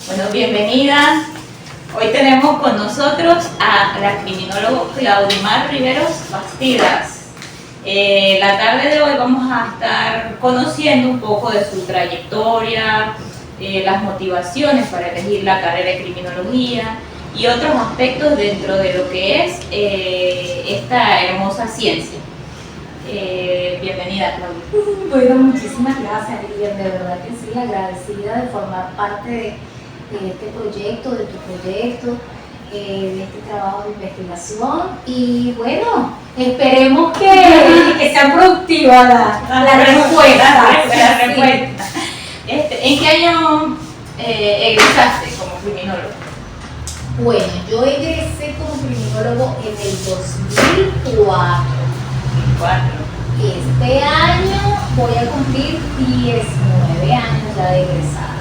Bueno, bienvenida. Hoy tenemos con nosotros a la criminóloga Claudimar Riveros Bastidas. La tarde de hoy vamos a estar conociendo un poco de su trayectoria, las motivaciones para elegir la carrera de criminología y otros aspectos dentro de lo que es esta hermosa ciencia. Bienvenida, Claudia. Bueno, muchísimas gracias, Lilian, de verdad que sí, agradecida de formar parte de este proyecto, de tu proyecto, de este trabajo de investigación y bueno, esperemos que sea productiva la respuesta. La respuesta. ¿En qué año egresaste como criminólogo? Bueno, yo egresé como criminólogo en el 2004. Este año voy a cumplir 19 años ya de egresada.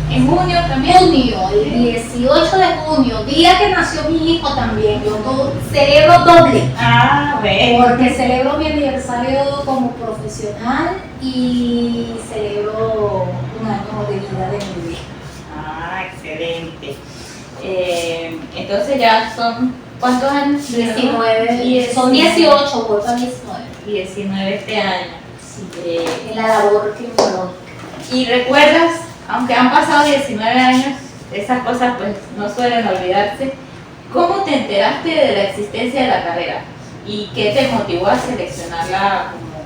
¿En junio también? Junio, el 18 de junio, día que nació mi hijo también. Yo celebro doble. Ah, bueno. Porque celebro mi aniversario como profesional y celebro un año de vida de mi bebé. Ah, excelente. Entonces ya son, ¿cuántos años? 19, son 18, voy para 19. 19 este año. Sí, en la labor criminológica. ¿Y recuerdas, aunque han pasado 19 años, esas cosas pues no suelen olvidarse, cómo te enteraste de la existencia de la carrera? ¿Y qué te motivó a seleccionarla como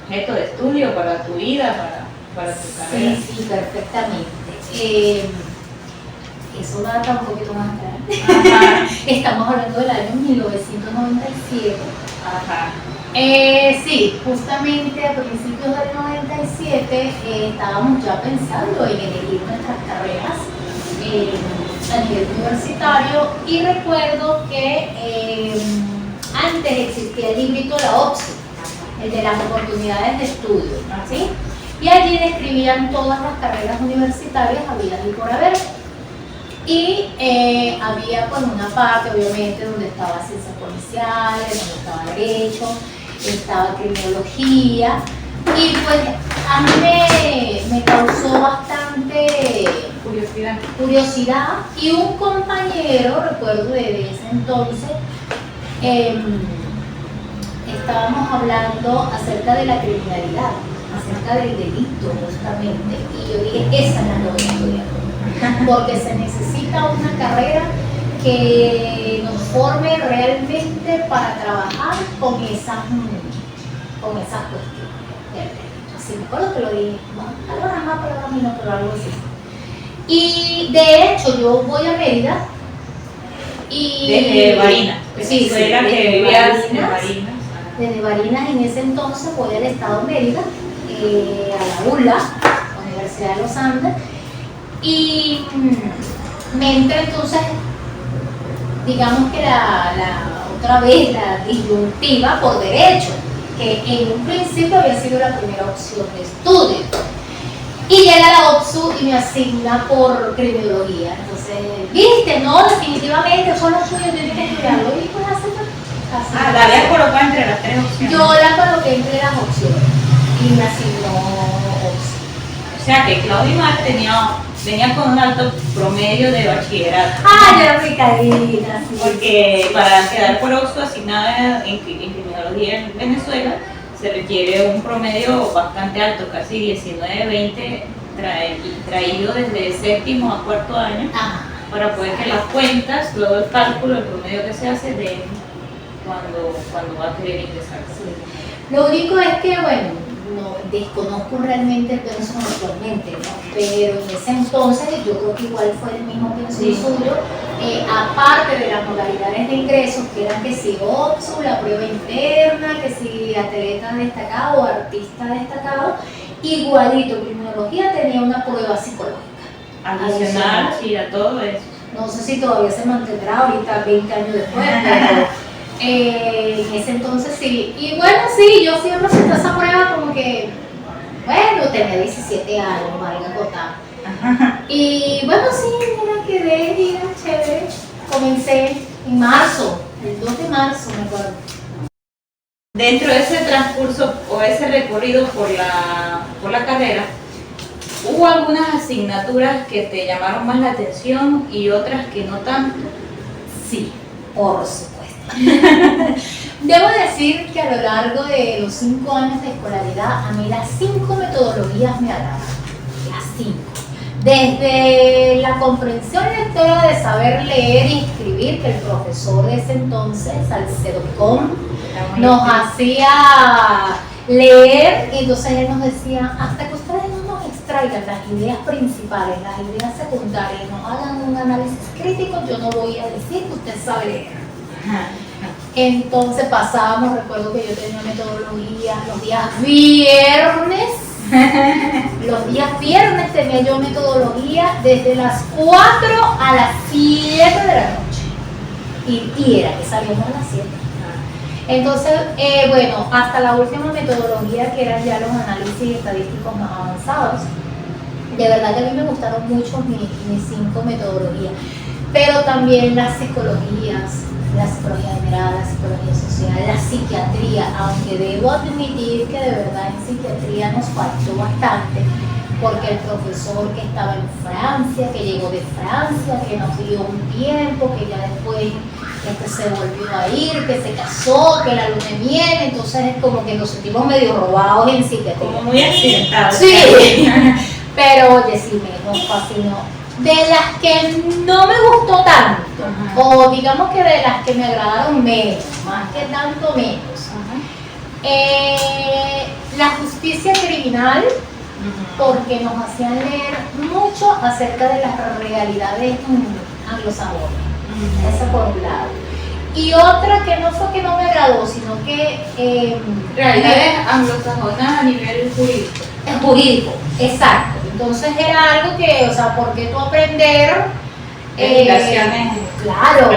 objeto de estudio para tu vida, para tu carrera? Sí, perfectamente. Eso data un poquito más atrás. Ajá. Estamos hablando del año 1997. Ajá. Sí, justamente a principios del 97 estábamos ya pensando en elegir nuestras carreras a nivel universitario y recuerdo que antes existía el librito de la OPSU, el de las oportunidades de estudio, ¿sí? Y allí describían todas las carreras universitarias habidas y por haber. Y había pues una parte obviamente donde estaba ciencias policiales, donde estaba derecho, estaba criminología y pues a mí me causó bastante curiosidad y un compañero, recuerdo de ese entonces, estábamos hablando acerca de la criminalidad, acerca del delito justamente y yo dije, esa no la voy a estudiar. Porque se necesita una carrera que nos forme realmente para trabajar con esas cuestiones. Así me acuerdo que lo dije, palabras más, palabras menos, pero algo así. Y de hecho yo voy a Mérida y... Desde Barinas. Sí, era que desde vivías en Barinas. Barinas. Desde Barinas en ese entonces voy al estado de Mérida, a la ULA, Universidad de los Andes, y me entra entonces, digamos que otra vez la disyuntiva por derecho, que en un principio había sido la primera opción de estudio. Y llega la OPSU y me asigna por criminología. Entonces, viste, no, definitivamente, son los suyos, tienen que estudiarlo. Y pues así. La habías colocado entre las tres opciones. Yo la coloqué entre las opciones y me asignó OPSU. O sea que Claudimar venía con un alto promedio de bachillerato. Ah, yo era picadita, sí. Porque para quedar por OPSU asignada en criminología en Venezuela se requiere un promedio bastante alto, casi 19, 20, traído desde séptimo a cuarto año. Ajá. Para poder que las cuentas, luego el cálculo, el promedio que se hace de cuando va a querer ingresar. Sí. Lo único es que, bueno, no desconozco realmente el pensum actualmente, ¿no? Pero en ese entonces yo creo que igual fue el mismo pensum suyo, aparte de las modalidades de ingresos que eran que si OPSU, la prueba interna, que si atleta destacado o artista destacado, igualito, criminología tenía una prueba psicológica. Adicional, sí, a todo eso. No sé si todavía se mantendrá ahorita 20 años después, pero en ese entonces sí. Y bueno, sí, yo fui a presentar esa prueba como que, bueno, tenía 17 años, valga contar. Y bueno, sí, mira, quedé bien chévere. Comencé en marzo, el 2 de marzo, me acuerdo. Dentro de ese transcurso o ese recorrido por la carrera, ¿Hubo algunas asignaturas que te llamaron más la atención y otras que no tanto? Sí, por supuesto. Debo decir que a lo largo de los 5 años de escolaridad, a mí las 5 metodologías me agradan. Las 5. Desde la comprensión lectora de saber leer y escribir, que el profesor de ese entonces, Salcedo Com, nos hacía leer, y entonces él nos decía, hasta que ustedes no nos extraigan las ideas principales, las ideas secundarias, nos hagan un análisis crítico, yo no voy a decir que usted sabe leer. Entonces pasábamos, recuerdo que yo tenía metodología los días viernes. Los días viernes tenía yo metodología desde las 4 a las 7 de la noche. Y era que salíamos a las 7. Entonces, bueno, hasta la última metodología, que eran ya los análisis estadísticos más avanzados. De verdad que a mí me gustaron mucho mis 5 metodologías. Pero también las psicologías, la psicología general, la psicología social, la psiquiatría, aunque debo admitir que de verdad en psiquiatría nos faltó bastante, porque el profesor que estaba en Francia, que llegó de Francia, que nos dio un tiempo, que ya después se volvió a ir, que se casó, que la luna de miel, entonces es como que nos sentimos medio robados en psiquiatría. Como muy accidentados. Sí, pero oye, sí, nos fascinó. De las que no me gustó tanto, o digamos que de las que me agradaron menos, más que tanto menos, la justicia criminal, porque nos hacían leer mucho acerca de las realidades anglosajonas, eso por un lado. Y otra que no fue que no me agradó, sino que... realidades anglosajonas a nivel jurídico. Jurídico, exacto. Entonces era algo que, o sea, ¿por qué tú aprender? Legislaciones. Claro,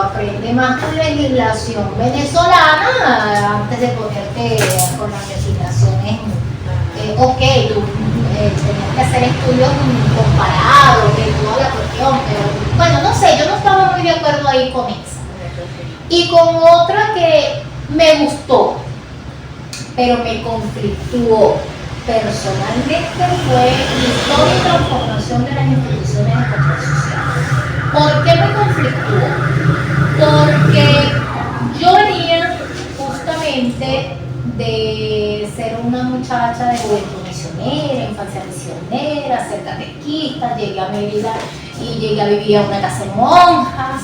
aprende más con legislación venezolana antes de ponerte con las legislaciones. Ok, tú tenías que hacer estudios comparados de toda la cuestión, pero bueno, no sé, yo no estaba muy de acuerdo ahí con esa. Y con otra que me gustó, pero me conflictuó personalmente, fue la historia y transformación de las instituciones de control social. ¿Por qué me conflictuó? Porque yo venía justamente de ser una muchacha de juventud misionera, infancia misionera, ser catequista, llegué a Mérida y llegué a vivir a una casa de monjas.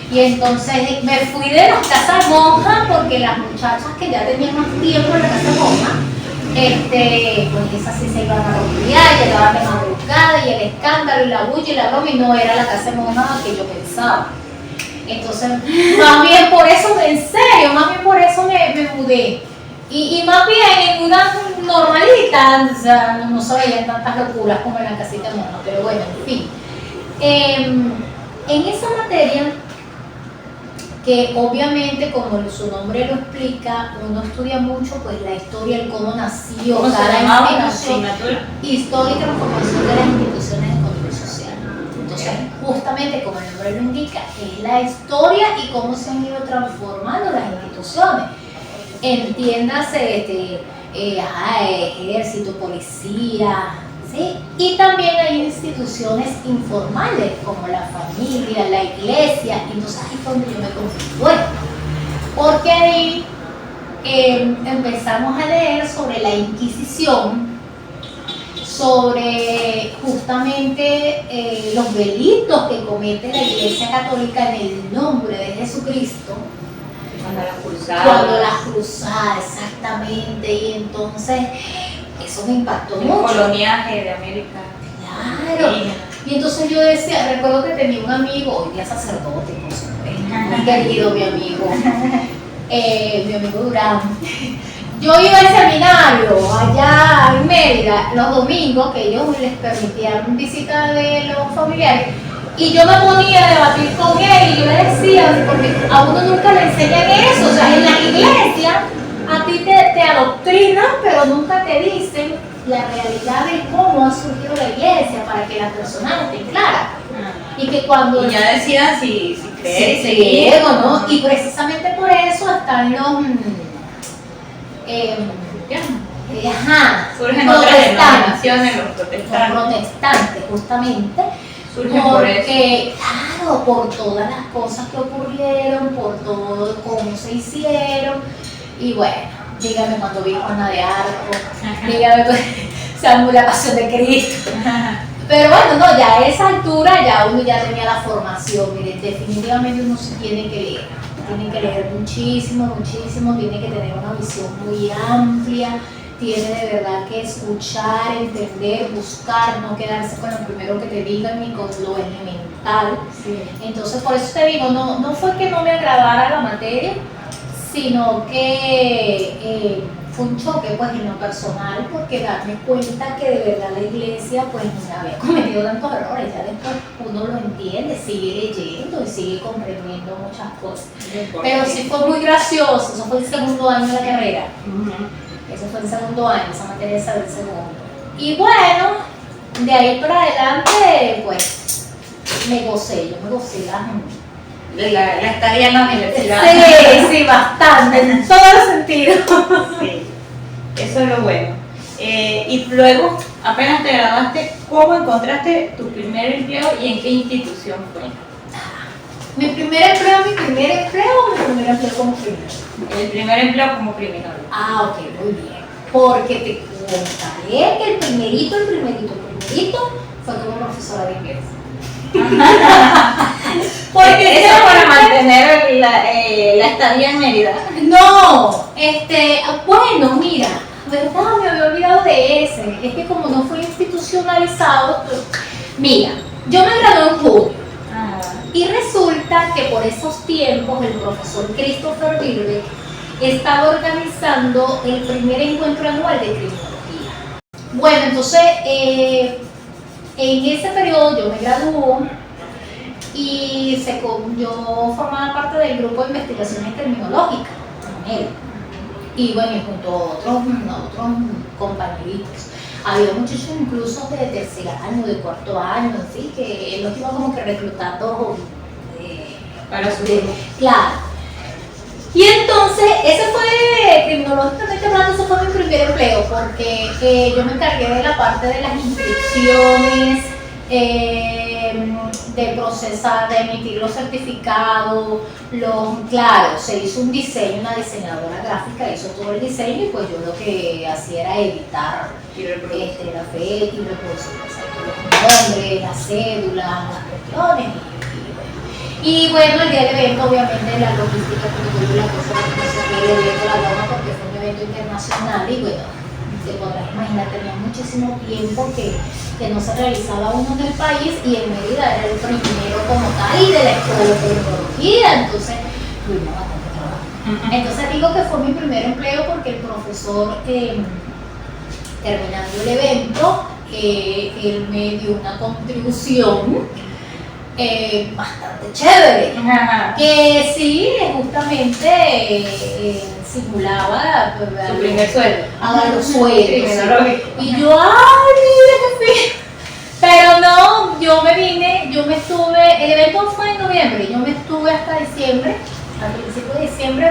Y entonces me fui de las casas monjas porque las muchachas que ya tenían más tiempo en la casa monja, pues esas sí se iban a rodear, llegaban de madrugada y el escándalo y la bulla y la broma, y no era la casa monja que yo pensaba. Entonces, más bien por eso, en serio, más bien por eso me mudé. Y más bien en una normalita, o sea, no se veían tantas locuras como en la casita monja, pero bueno, en fin. En esa materia, que obviamente, como su nombre lo explica, uno estudia mucho pues la historia, el cómo nació cada institución, historia y transformación de las instituciones de control social. Entonces, justamente como el nombre lo indica, es la historia y cómo se han ido transformando las instituciones. Entiéndase, ejército, policía, ¿sí? Y también hay instituciones informales como la familia, la iglesia. Entonces ahí fue donde yo me conflictué, porque ahí empezamos a leer sobre la Inquisición, sobre justamente los delitos que comete la Iglesia Católica en el nombre de Jesucristo. Cuando las cruzadas, exactamente. Y entonces eso me impactó mucho. El coloniaje de América. Claro. Y entonces yo decía, recuerdo que tenía un amigo, hoy día sacerdote, por supuesto, muy querido mi amigo Durán. Yo iba al seminario allá en Mérida los domingos, que ellos les permitían visita de los familiares, y yo me ponía a debatir con él y yo le decía, porque a uno nunca le enseñan eso, o sea, en la iglesia a ti te adoctrinan, pero nunca te dicen la realidad de cómo ha surgido la iglesia para que las personas estén claras. Y que cuando... Y ya decidan si creer, si seguir o no, y precisamente por eso están los Ajá, Surgen otras denominaciones, los protestantes. Los protestantes, justamente. Surgen por eso. Porque, claro, por todas las cosas que ocurrieron, por todo cómo se hicieron. Y bueno, dígame cuando vi Juana de Arco, dígame cuando la Pasión de Cristo. Pero bueno, no, ya a esa altura ya uno ya tenía la formación. Mire, definitivamente uno se tiene que leer muchísimo, muchísimo, tiene que tener una visión muy amplia, tiene de verdad que escuchar, entender, buscar, no quedarse con lo primero que te digan ni con lo elemental. Sí. Entonces por eso te digo, no fue que no me agradara la materia, sino que fue un choque pues en lo personal, porque darme cuenta que de verdad la iglesia pues no había cometido tantos errores. Ya después uno lo entiende, sigue leyendo y sigue comprendiendo muchas cosas. Pero sí fue muy gracioso. Eso fue el segundo año de la carrera. Eso fue el segundo año, esa materia es el segundo. Y bueno, de ahí para adelante pues yo me gocé La estadía en la universidad. Sí, bastante, en todos los sentidos. Sí, eso es lo bueno. Y luego, apenas te graduaste, ¿cómo encontraste tu primer empleo y en qué institución fue? Mi primer empleo o mi primer empleo como criminólogo. El primer empleo como criminólogo. Ah, ok, muy bien. Porque te contaré que el primerito fue como profesora de inglés. Porque eso para mantener la estadía en Mérida. No, bueno, mira, verdad, me había olvidado de ese. Es que como no fue institucionalizado, mira, yo me gradué en junio. Y resulta que por esos tiempos el profesor Christopher Birbeck estaba organizando el primer encuentro anual de criminología. Bueno, entonces en ese periodo yo me graduó y yo formaba parte del grupo de investigaciones terminológicas con él. Y bueno, y junto a otros compañeritos. Había muchachos incluso de tercer año, de cuarto año, así que él los iba como que reclutando para su claro. Y entonces, ese fue, criminológicamente hablando, ese fue mi primer empleo, porque yo me encargué de la parte de las inscripciones, de procesar, de emitir los certificados, claro, se hizo un diseño, una diseñadora gráfica hizo todo el diseño y pues yo lo que hacía era editar la fecha y reproducir los nombres, las cédulas, las cuestiones y bueno, el día del evento obviamente la logística, la cosa que no se quiere, el evento la broma porque fue un evento internacional y bueno, te podrás imaginar, tenía muchísimo tiempo que no se realizaba uno en el país y en Mérida era el primero como tal y de la escuela de tecnología, entonces tuvimos bastante trabajo. Entonces digo que fue mi primer empleo porque el profesor, terminando el evento, él me dio una contribución bastante chévere, que sí, justamente simulaba su primer sueldo. Los sueldos. Y yo, ¡ay, mira qué fino! Pero no, el evento fue en noviembre, yo me estuve hasta diciembre, al principio de diciembre,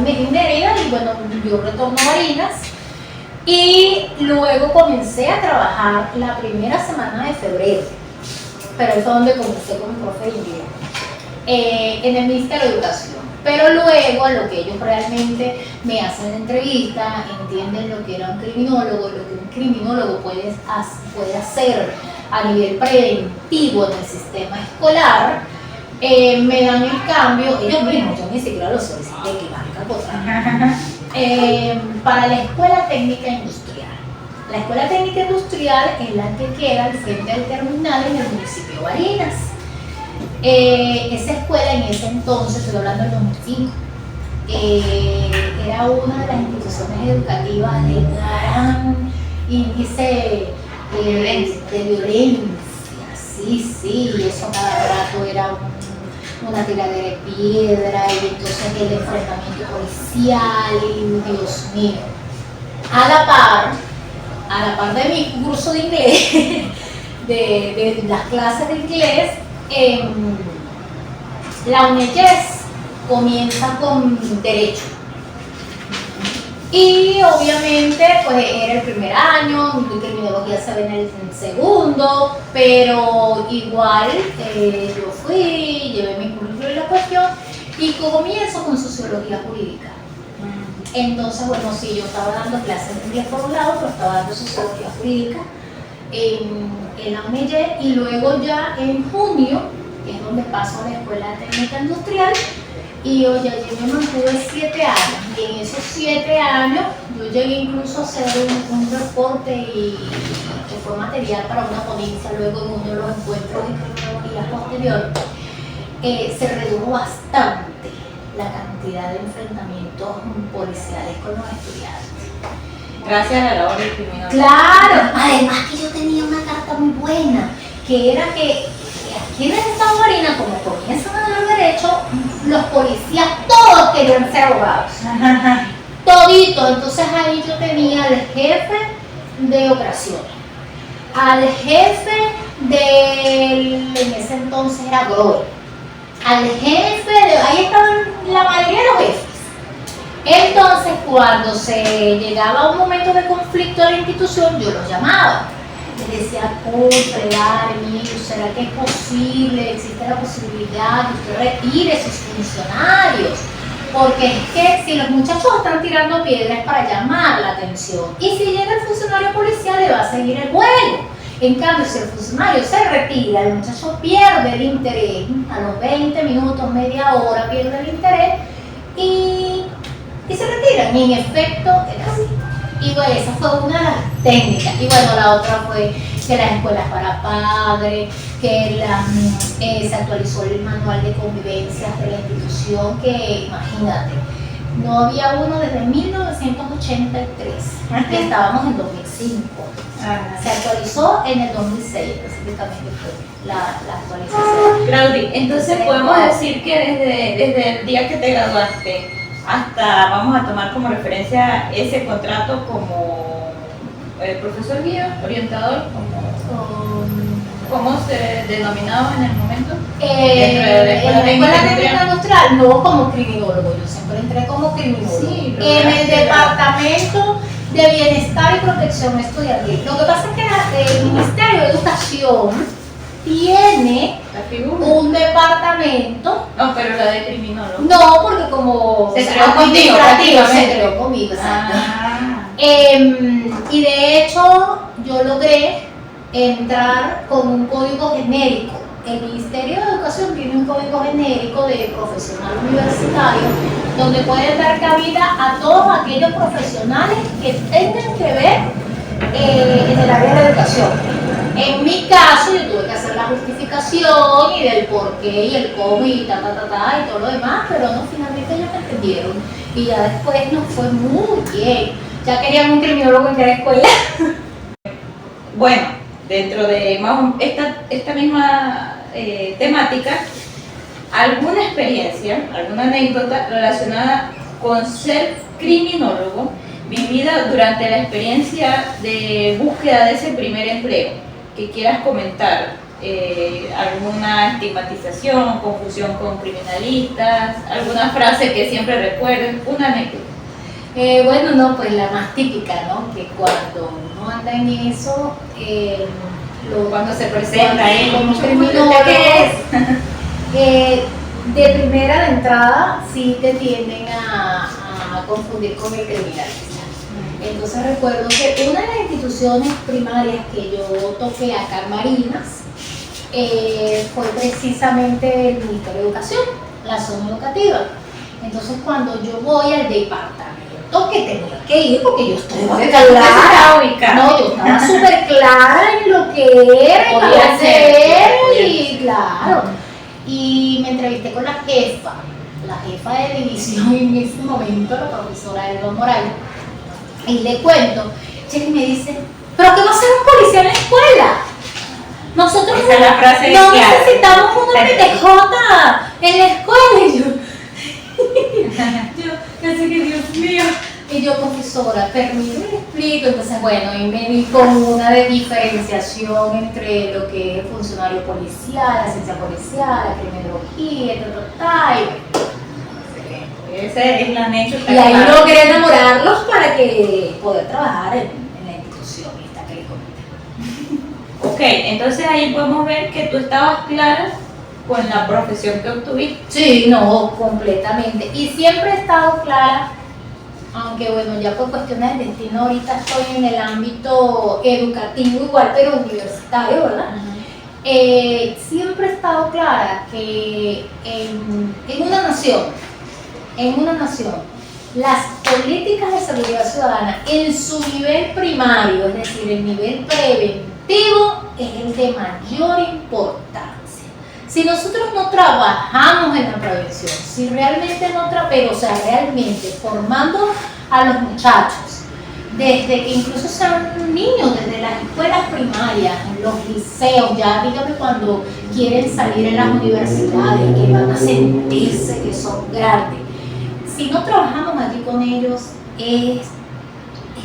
en Mérida, y bueno, yo retorno a Barinas. Y luego comencé a trabajar la primera semana de febrero, pero ahí fue donde comencé con mi profe de inglés, en el Ministerio de Educación. Pero luego, a lo que ellos realmente me hacen la entrevista, entienden lo que era un criminólogo, lo que un criminólogo puede hacer a nivel preventivo en el sistema escolar, me dan el cambio, ellos mismos, yo ni siquiera lo solicité, que marca para la Escuela Técnica Industrial. La Escuela Técnica Industrial es la que queda al frente del terminal en el municipio de Barinas. Esa escuela en ese entonces, estoy hablando del 2005, era una de las instituciones educativas de gran índice de violencia. Sí, eso cada rato era una tiradera de piedra y entonces el enfrentamiento policial y Dios mío. A la par de mi curso de inglés, de las clases de inglés, la UNEYES comienza con Derecho. Y obviamente pues era el primer año, mi criminología se ve en el segundo, pero igual yo fui, llevé mi currículum en la cuestión y comienzo con sociología jurídica. Entonces, bueno, sí, yo estaba dando clases de inglés por un lado, pero estaba dando sociología jurídica en la UNIYE, y luego ya en junio, que es donde paso a la Escuela Técnica Industrial, y oye, yo me mantuve 7 años, y en esos 7 años yo llegué incluso a hacer un reporte y que fue material para una ponencia luego en uno de los encuentros de criminología posterior. Se redujo bastante la cantidad de enfrentamientos policiales con los estudiantes. Gracias a la labor del criminólogo. Claro, además que yo tenía una carta muy buena, que era que aquí en el Estado Marina, como comienzan a dar derecho, los policías todos querían ser abogados. Todito. Entonces ahí yo tenía al jefe de operaciones, al jefe en ese entonces era Glover, al jefe ahí estaban la mayoría de los jefes. Entonces cuando se llegaba a un momento de conflicto de la institución, yo los llamaba. Les decía, ¿será que es posible? ¿Existe la posibilidad que usted retire sus funcionarios? Porque es que si los muchachos están tirando piedras para llamar la atención, y si llega el funcionario policial le va a seguir el juego. En cambio, si el funcionario se retira, el muchacho pierde el interés, a los 20 minutos, media hora pierde el interés y se retiran. Y en efecto era así. Y bueno, esa fue una de las técnicas. Y bueno, la otra fue que las escuelas para padres, que se actualizó el manual de convivencias de la institución, que imagínate, no había uno desde 1983, que estábamos en 2005. Se actualizó en el 2006, específicamente fue la actualización. Claudi, entonces podemos decir que desde el día que te graduaste hasta, vamos a tomar como referencia ese contrato como profesor guía, orientador, ¿cómo se denominaba en el momento? En la Escuela Técnica Industrial, no como criminólogo, yo siempre entré como criminólogo. Sí, en el departamento de Bienestar y Protección Estudiantil. Lo que pasa es que el Ministerio de Educación tiene un departamento. No, pero la de criminólogo. No, porque como se creó contigo, se creó conmigo, exacto. Y de hecho, yo logré entrar con un código genérico. El Ministerio de Educación tiene un código genérico de profesional universitario donde pueden dar cabida a todos aquellos profesionales que tengan que ver en el área de educación. En mi caso, yo tuve que hacer la justificación y del por qué y el cómo y y todo lo demás, pero no, finalmente ellos me entendieron. Y ya después nos fue muy bien. Ya querían un criminólogo en cada escuela. Bueno, dentro de esta misma temática, ¿alguna experiencia, alguna anécdota relacionada con ser criminólogo vivida durante la experiencia de búsqueda de ese primer empleo que quieras comentar? ¿Alguna estigmatización, confusión con criminalistas, alguna frase que siempre recuerden, una anécdota? Bueno, no, pues la más típica, ¿no? Que cuando uno anda en eso, cuando se presenta como criminólogo, de primera de entrada sí te tienden a confundir con el criminalista. Entonces recuerdo que una de las instituciones primarias que yo toqué acá en Marinas fue precisamente el Ministerio de Educación, la zona educativa. Entonces cuando yo voy al departamento que tenía que ir, porque yo estaba clara, no, yo estaba súper clara en lo que era y podía hacer, y claro, y me entrevisté con la jefa de división en ese momento, la profesora Elba Morales, y le cuento, y me dice, ¿pero qué va a hacer un policía en la escuela? Nosotros esa es la frase no necesitamos una PTJ en la escuela. Y yo casi que Dios mío. Y yo, profesora, permíteme le explico. Entonces, bueno, y me di con una de diferenciación entre lo que es el funcionario policial, la ciencia policial, la criminología, y esa es la anécdota. Y ahí clara. uno quiere enamorarlos para que poder trabajar en la institución esta que les comenté. Ok, entonces ahí podemos ver que tú estabas clara con la profesión que obtuviste. Sí, no, completamente. Y siempre he estado clara, aunque bueno, ya por cuestiones de destino ahorita estoy en el ámbito educativo igual, pero universitario, ¿verdad? Siempre he estado clara que en una nación, las políticas de seguridad ciudadana en su nivel primario, es decir, el nivel preventivo, es el de mayor importancia. Si nosotros no trabajamos en la prevención, si realmente realmente formando a los muchachos, desde que incluso sean niños, desde las escuelas primarias, en los liceos, ya dígame cuando quieren salir en las universidades, que van a sentirse que son grandes. Si no trabajamos allí con ellos, es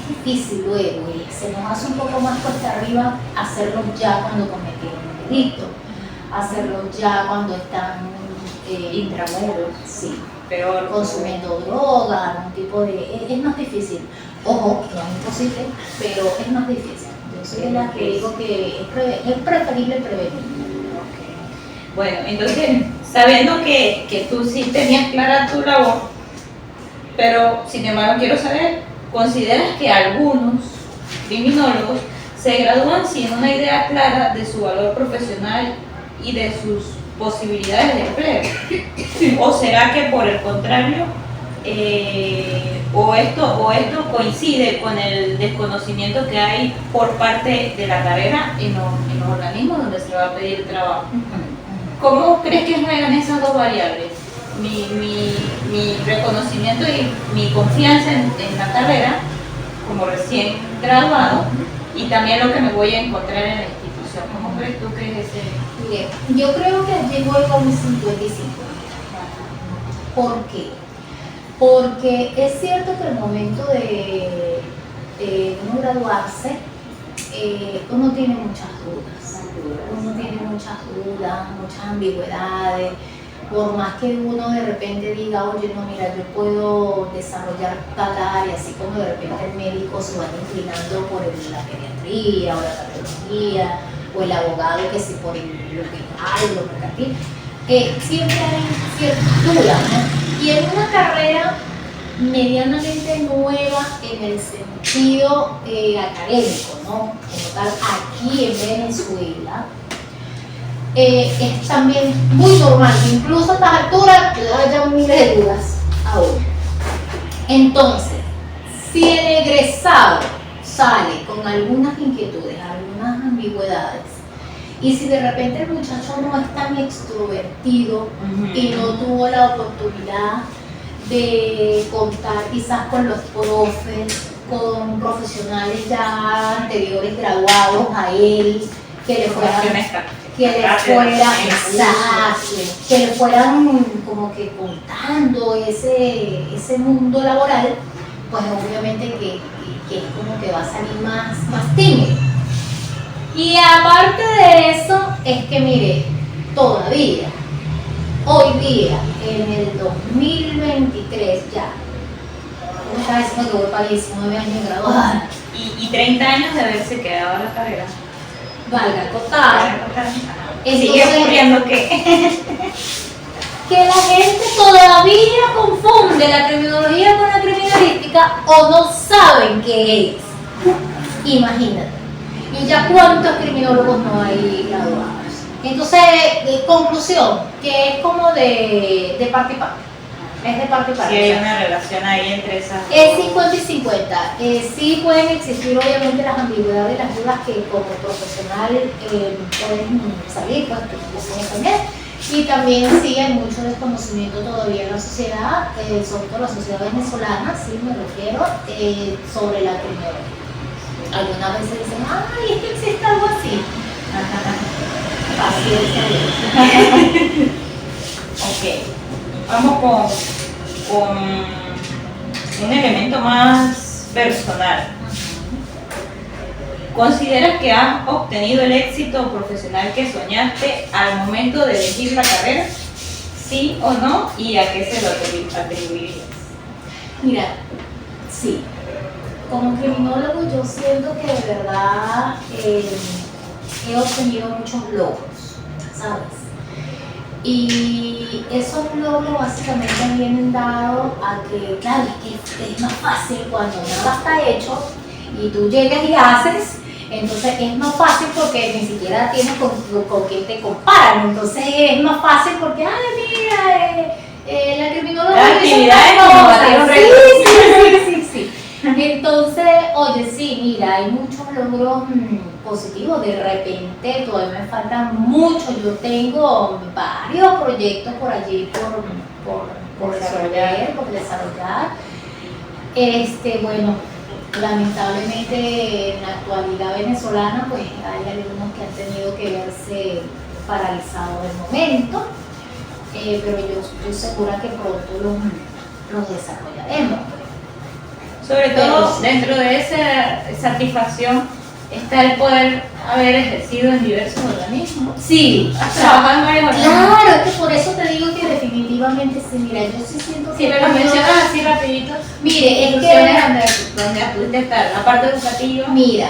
difícil luego, se nos hace un poco más cuesta arriba hacerlo ya cuando cometieron un delito, hacerlo ya cuando están Intramuros. sí, Peor. consumiendo droga, algún tipo de... Es más difícil. Ojo, no es imposible, pero es más difícil. Yo soy de las que digo que es preferible prevenir. Ok. Bueno, entonces, sabiendo que tú sí tenías clara tu labor, pero sin embargo quiero saber, ¿consideras que algunos criminólogos se gradúan sin una idea clara de su valor profesional y de sus posibilidades de empleo? ¿O será que por el contrario, o esto coincide con el desconocimiento que hay por parte de la carrera en los organismos donde se va a pedir trabajo? ¿Cómo crees que juegan esas dos variables? Mi reconocimiento y mi confianza en la carrera como recién graduado, y también lo que me voy a encontrar en la institución. ¿Cómo crees tú que es ese? Bien, yo creo que allí voy con mi 50 y 50. ¿Por qué? Porque es cierto que al momento de uno graduarse, uno tiene muchas dudas. Uno tiene muchas dudas, muchas ambigüedades. Por más que uno de repente diga, oye, no, mira, yo puedo desarrollar tal área, así como de repente el médico se va inclinando por la pediatría o la cardiología, o el abogado que si por el hospital, lo mercantil, siempre hay ciertas dudas, ¿no? Y en una carrera medianamente nueva en el sentido académico, ¿no? Como tal, aquí en Venezuela, es también muy normal, incluso a estas alturas haya miles de dudas aún. Entonces, si el egresado sale con algunas inquietudes, algunas ambigüedades, y si de repente el muchacho no es tan extrovertido y no tuvo la oportunidad de contar quizás con los profes, con profesionales ya anteriores graduados a él, que le fueran como que contando ese mundo laboral, pues obviamente que es como que va a salir más tímido. Y aparte de eso, es que mire, todavía, hoy día, en el 2023 ya, uno está diciendo que voy para 19 años graduada. Y 30 años de haberse quedado en la carrera. Valga acotar. Sigue ocurriendo que la gente todavía confunde la criminología con la criminalística o no saben qué es. Imagínate. Y ya cuántos criminólogos no hay graduados. Entonces, conclusión, que es como de parte y parte. Es de parte y parte. sí hay una relación ahí entre esas. Es 50 y 50. Sí pueden existir obviamente las ambigüedades y las dudas que como profesional pueden salir, pues que pueden tener. Y también sí hay mucho desconocimiento todavía en la sociedad, sobre todo la sociedad venezolana, sí me refiero, sobre la criminología. Algunas veces dicen, ay, es que existe algo así. Paciencia. Ok, vamos con un elemento más personal. ¿Consideras que has obtenido el éxito profesional que soñaste al momento de elegir la carrera? ¿Sí o no? ¿Y a qué se lo atribuirías? Mira, sí. Como criminólogo yo siento que de verdad he obtenido muchos logros, ¿sabes? Y esos logros básicamente vienen dados a que, claro, es que es más fácil cuando nada está hecho y tú llegas y haces, entonces es más fácil porque ni siquiera tienes con quién te comparan, entonces es más fácil porque, ay, mira, la criminóloga La actividad es como batir un récord. sí. Entonces, oye, sí, mira, hay muchos logros positivos, de repente todavía me faltan mucho, yo tengo varios proyectos por allí por desarrollar. Bueno, lamentablemente en la actualidad venezolana pues hay algunos que han tenido que verse paralizados de momento, pero yo estoy segura que pronto los desarrollaremos. Sobre todo dentro de esa satisfacción está el poder haber ejercido en diversos organismos. Sí, Has trabajado en varios organismos. claro, es que por eso te digo que definitivamente sí, mira, yo sí siento Si que... me lo mencionas así rapidito, Mire, es instituciones donde pudiste estar, la parte educativa. mira,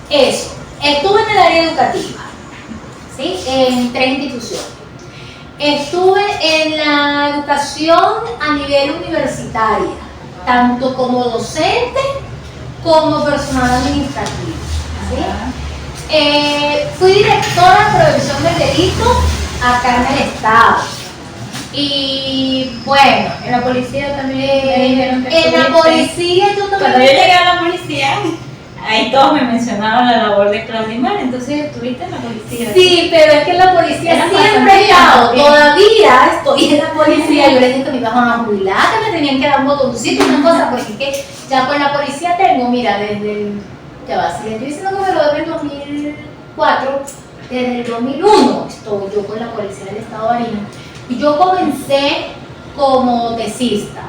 eso, estuve en el área educativa, ¿sí? En 3 instituciones. Estuve en la educación a nivel universitaria, tanto como docente como personal administrativo, ¿sí? Fui directora de prevención del delito acá en el estado. Y bueno, En la policía también me dijeron que en la estuviste. policía yo Cuando yo también. llegué a la policía, ahí todos me mencionaban la labor de Claudimar, entonces estuviste en la policía. Sí, pero es que en la policía Era siempre he pasantía, estado, también. todavía estoy en la policía. Yo les dije que me iban a jubilar, que me tenían que dar un botoncito, una cosa, porque es que ya con la policía tengo, mira, ya va, si le estoy diciendo que me lo debo en 2004, desde el 2001 estoy yo con la policía del estado de Barinas. Y yo comencé como tesista.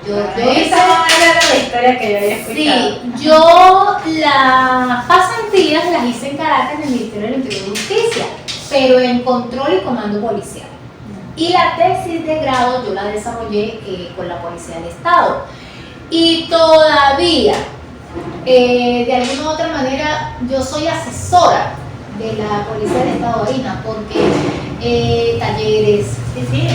Yo hice... Esa era la historia que yo había escuchado. Sí, yo las pasantías las hice en Caracas en el Ministerio del Interior y Justicia, pero en control y comando policial. Y la tesis de grado yo la desarrollé con la Policía del Estado. Y todavía, de alguna u otra manera, yo soy asesora de la Policía del Estado de Barinas, porque talleres, Sí,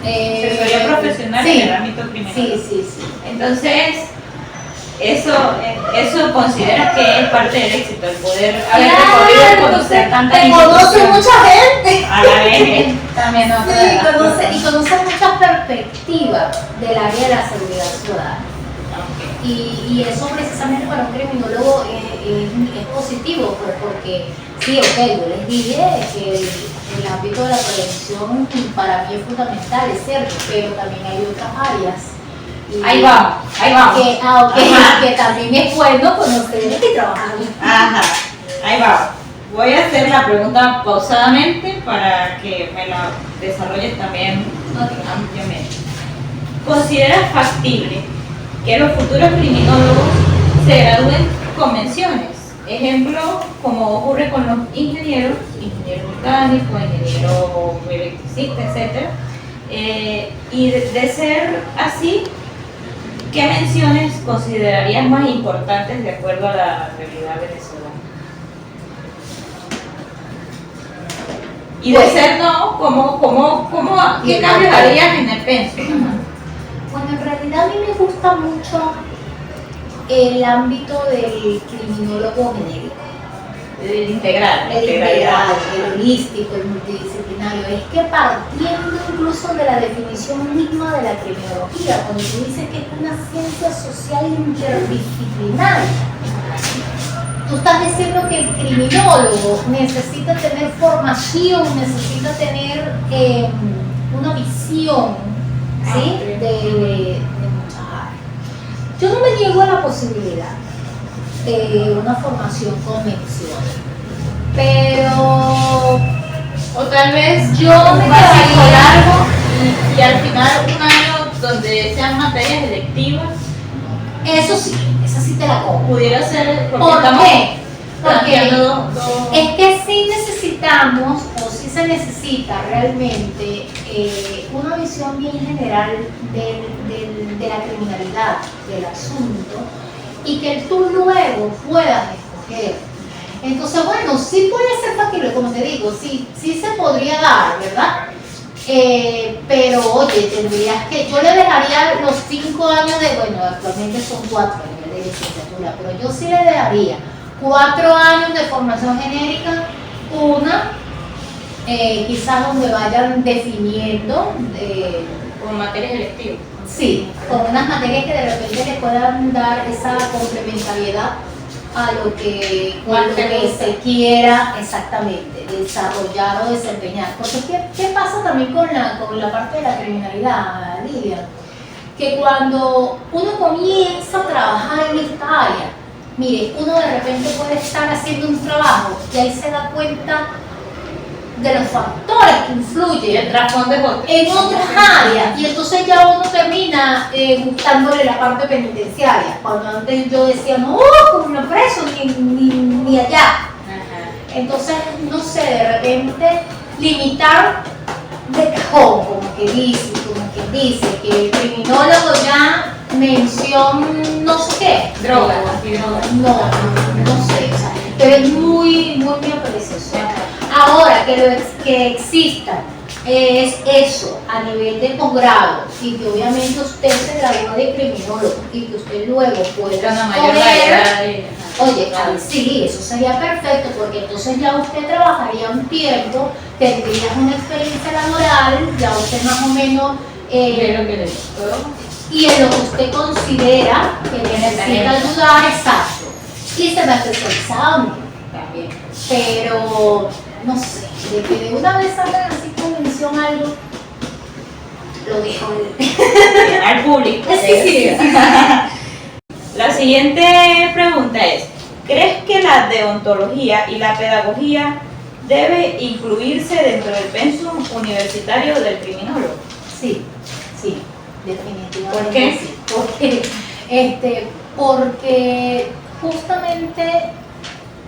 asesoría profesional sí, en el ámbito criminal. sí. Entonces, eso consideras que es parte del éxito, el poder haber recorrido y conocer tanta te conoce institución. mucha gente. A la vez también otra de Sí, las conoce cosas. muchas perspectivas del área de la seguridad ciudadana. Ok. Y eso precisamente para un criminólogo es positivo, pues, porque sí, ok, yo les dije que el ámbito de la prevención para mí es fundamental, es cierto, pero también hay otras áreas. Ahí vamos. Que también es bueno conocer y trabajar. Ajá, ahí va. Voy a hacer la pregunta pausadamente para que me la desarrolles también ampliamente. ¿Consideras factible que los futuros criminólogos se gradúen con menciones? Ejemplo, como ocurre con los ingeniero mecánico, ingeniero electricista, etc. Y de ser así, ¿qué menciones considerarías más importantes de acuerdo a la realidad venezolana? Y de ser no, ¿qué cambios harías en el pensum? Bueno, en realidad a mí me gusta mucho el ámbito del criminólogo genérico. El integral, El integral, el holístico, el multidisciplinario. Es que partiendo incluso de la definición misma de la criminología, cuando tú dices que es una ciencia social interdisciplinaria, tú estás diciendo que el criminólogo necesita tener formación, necesita tener una visión, ¿sí? de muchas áreas. Yo no me niego a la posibilidad de una formación con menciones, pero O tal vez yo me un básico quedaría largo y al final un año donde sean materias electivas, eso sí, esa sí te la compro. pudiera ser ¿Por estamos qué? Porque planteando dos- es que sí necesitamos, o sí se se necesita realmente una visión bien general de la criminalidad, del asunto, y que tú luego puedas escoger. Entonces, bueno, sí puede ser factible, como te digo, sí se podría dar, ¿verdad? Pero oye, tendrías que, yo le dejaría los 5 años de, bueno, actualmente son 4 a nivel de licenciatura, pero yo sí le dejaría 4 años de formación genérica, quizás donde vayan definiendo Con materias electivas. sí, con unas materias que de repente le puedan dar esa complementariedad a lo que se quiera exactamente desarrollar o desempeñar. Porque ¿qué pasa también con la parte de la criminalidad, Lidia? Que cuando uno comienza a trabajar en esta área, mire, uno de repente puede estar haciendo un trabajo y ahí se da cuenta de los factores que influyen El trasfondo en otras áreas, y entonces ya uno termina gustándole la parte penitenciaria, cuando antes yo decía, no, como no preso, ni allá. Ajá. Entonces, no sé, de repente limitar de cajón, como que dice, que el criminólogo ya mención no sé qué. Drogas. No sé, o sea, pero es muy mi apreciación. Ahora, que exista es eso a nivel de posgrado, y que obviamente usted se graduó de criminólogo y que usted luego pueda Una mayor variedad oye, sí, eso sería perfecto, porque entonces ya usted trabajaría un tiempo, tendría una experiencia laboral, ya usted más o menos de lo que le y en lo que usted considera que necesita ayudar, exacto, y se va especializando también. Pero no sé, de que de una vez salgan así con mención algo, lo dejo al público. sí. La siguiente pregunta es, ¿crees que la deontología y la pedagogía debe incluirse dentro del pensum universitario del criminólogo? Sí, definitivamente. ¿Por qué? Sí, porque justamente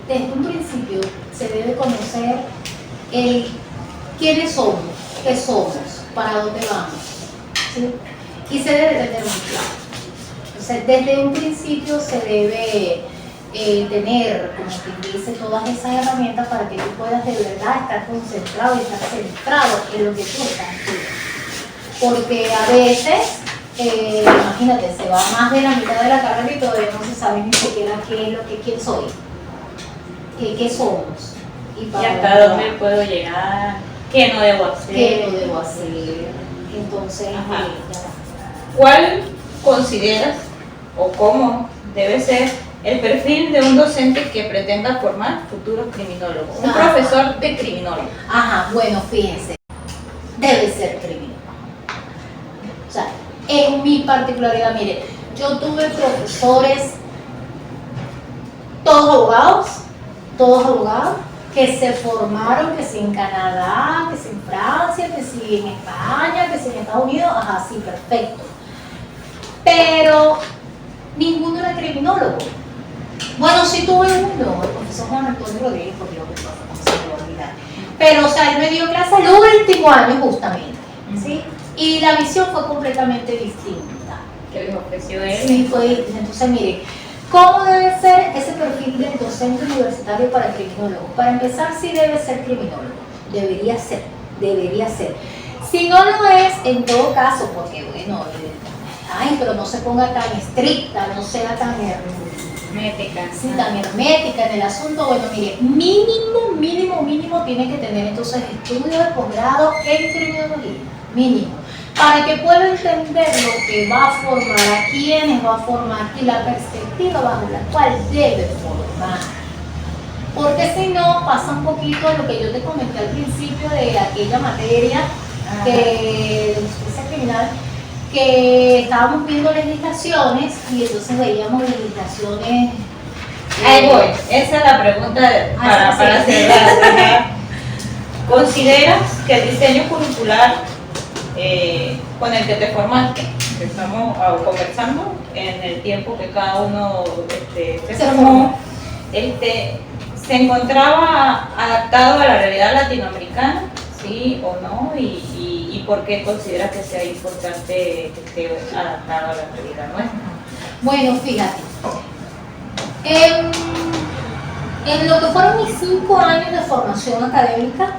desde un principio se debe conocer quiénes somos, qué somos, para dónde vamos, ¿sí? Y se debe tener un plan. Entonces, desde un principio se debe tener, como quien dice, todas esas herramientas para que tú puedas de verdad estar concentrado y estar centrado en lo que tú estás haciendo. Porque a veces, imagínate, se va más de la mitad de la carrera y todavía no se sabe ni siquiera quién soy, qué somos. ¿Y hasta dónde puedo llegar? ¿Qué no debo hacer? Entonces, ¿cuál consideras o cómo debe ser el perfil de un docente que pretenda formar futuros criminólogos? Un profesor de criminólogo. Bueno, fíjense, debe ser criminólogo. O sea, en mi particularidad, mire, yo tuve profesores, todos abogados, que se formaron, que si en Canadá, que si en Francia, que si en España, que si en Estados Unidos, sí, perfecto. Pero ninguno era criminólogo. Bueno, sí tuve uno, el profesor Juan Antonio Rodríguez, porque lo que no se me va a olvidar. Pero, o sea, él me dio clase el último año justamente, ¿sí? Y la visión fue completamente distinta. ¿Qué les ofreció él? Sí, fue distinta. Entonces, mire, ¿cómo debe ser ese perfil del docente universitario para el criminólogo? Para empezar, sí debe ser criminólogo. Debería ser. Si no lo es, en todo caso, porque bueno, pero no se ponga tan estricta, no sea tan hermética. Sí, tan hermética en el asunto. Bueno, mire, mínimo tiene que tener entonces estudios de posgrado en criminología. Mínimo. Para que pueda entender lo que va a formar, a quiénes va a formar y la perspectiva bajo la cual debe formar. Porque si no, pasa un poquito lo que yo te comenté al principio de aquella materia de justicia criminal, que estábamos viendo legislaciones y entonces veíamos legislaciones. Ahí voy, esa es la pregunta para cerrar. ¿Consideras que el diseño curricular con el que te formaste, que estamos conversando en el tiempo que cada uno se formó, se encontraba adaptado a la realidad latinoamericana? ¿sí o no? Y por qué considera que sea importante que esté adaptado a la realidad nuestra. Bueno, fíjate, en lo que fueron mis 5 años de formación académica,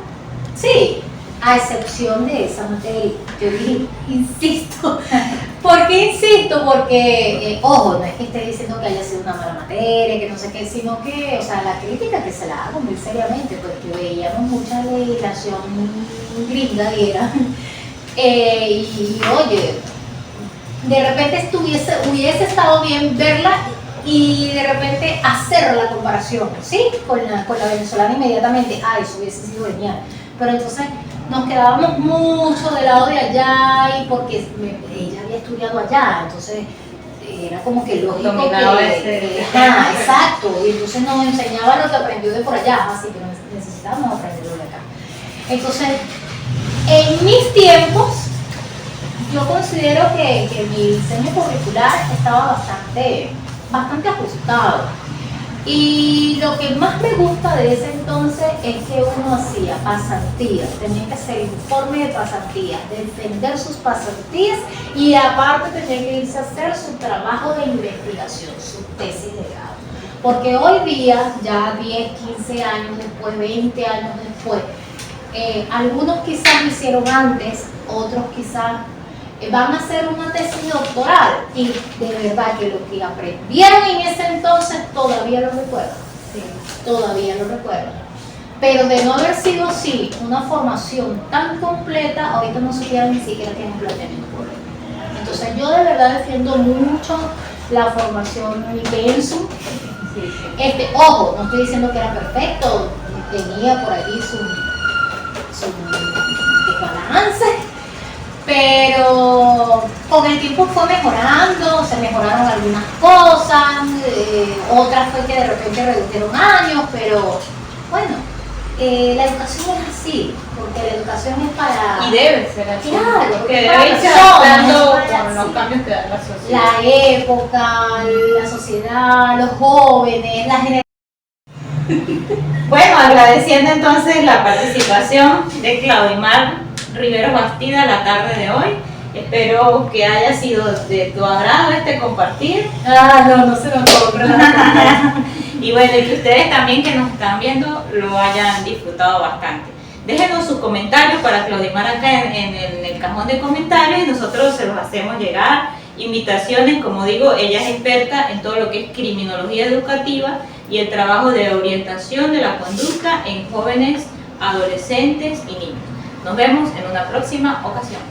sí, a excepción de esa materia, yo dije, insisto. ¿Por qué insisto? Porque, ojo, no es que esté diciendo que haya sido una mala materia, que no sé qué, sino que, o sea, la crítica que se la hago muy seriamente, pues que veíamos mucha legislación gringa, diera, y oye, de repente hubiese estado bien verla y de repente hacer la comparación, ¿sí? Con la venezolana inmediatamente, eso hubiese sido genial. Pero entonces nos quedábamos mucho del lado de allá y porque ella había estudiado allá, entonces era como que lógico exacto, y entonces nos enseñaba lo que aprendió de por allá, así que necesitábamos aprenderlo de acá. Entonces, en mis tiempos, yo considero que mi diseño curricular estaba bastante ajustado. Y lo que más me gusta de ese entonces es que uno hacía pasantías, tenía que hacer informe de pasantías, defender sus pasantías y aparte tenía que irse a hacer su trabajo de investigación, su tesis de grado. Porque hoy día, ya 10, 15 años después, 20 años después, algunos quizás lo hicieron antes, otros quizás van a hacer una tesis doctoral y de verdad que lo que aprendieron en ese entonces todavía lo recuerdo, sí, todavía lo recuerdo. Pero de no haber sido así, una formación tan completa, ahorita no supiera ni siquiera que es un planteamiento político. Entonces yo de verdad defiendo mucho la formación pensum. Ojo, no estoy diciendo que era perfecto, tenía por allí su desbalance, pero con el tiempo fue mejorando, se mejoraron algunas cosas, otras fue que de repente redujeron años, pero bueno, la educación es así, porque la educación es para... Y debe ser así, claro, porque debe irse adaptando con los cambios que da la sociedad. La época, la sociedad, los jóvenes, la generación. Bueno, agradeciendo entonces la participación de Claudimar Riveros Bastida la tarde de hoy. Espero que haya sido de tu agrado este compartir. No se me ocurre. Y bueno, y que ustedes también que nos están viendo lo hayan disfrutado bastante. Déjenos sus comentarios para Claudimar acá en el cajón de comentarios y nosotros se los hacemos llegar. Invitaciones, como digo, ella es experta en todo lo que es criminología educativa y el trabajo de orientación de la conducta en jóvenes, adolescentes y niños. Nos vemos en una próxima ocasión.